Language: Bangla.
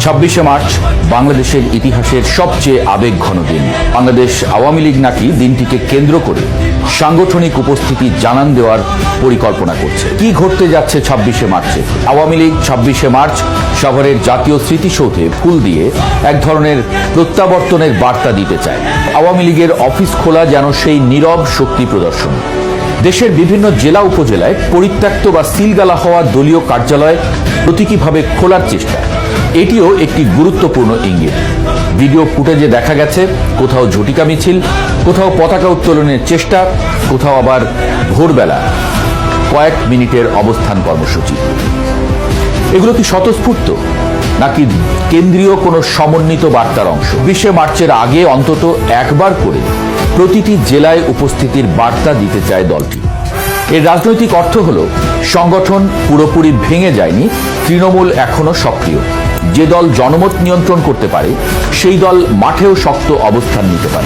26শে মার্চ বাংলাদেশের ইতিহাসের সবচেয়ে আবেগঘন দিন। বাংলাদেশ আওয়ামী লীগ নাকি দিনটিকে কেন্দ্র করে সাংগঠনিক উপস্থিতি জানান দেওয়ার পরিকল্পনা করছে। কি ঘটতে যাচ্ছে 26শে মার্চে? আওয়ামী লীগ 26শে মার্চ শহরের জাতীয় স্মৃতিসৌধে ফুল দিয়ে এক ধরনের প্রত্যাবর্তনের বার্তা দিতে চায়। আওয়ামী লীগের অফিস খোলা যেন সেই নীরব শক্তি প্রদর্শন। দেশের বিভিন্ন জেলা উপজেলায় পরিত্যক্ত বা সিলগালা হওয়া দলীয় কার্যালয় প্রতীকীভাবে খোলার চেষ্টা, এটিও একটি গুরুত্বপূর্ণ ইঙ্গিত। ভিডিও ফুটেজে দেখা গেছে কোথাও ঝটিকা মিছিল, কোথাও পতাকা উত্তোলনের চেষ্টা, কোথাও আবার ভোরবেলা কয়েক মিনিটের অবস্থান কর্মসূচি। এগুলো কি স্বতঃস্ফূর্ত নাকি কেন্দ্রীয় কোনো সমন্বিত বার্তার অংশ? 20শে মার্চের আগে অন্তত একবার করে প্রতিটি জেলায় উপস্থিতির বার্তা দিতে চায় দলটি। এর রাজনৈতিক অর্থ হল সংগঠন পুরোপুরি ভেঙে যায়নি, তৃণমূল এখনো সক্রিয়। যে দল জনমত নিয়ন্ত্রণ করতে পারে সেই দল মাঠেও শক্ত অবস্থান নিতে পারে।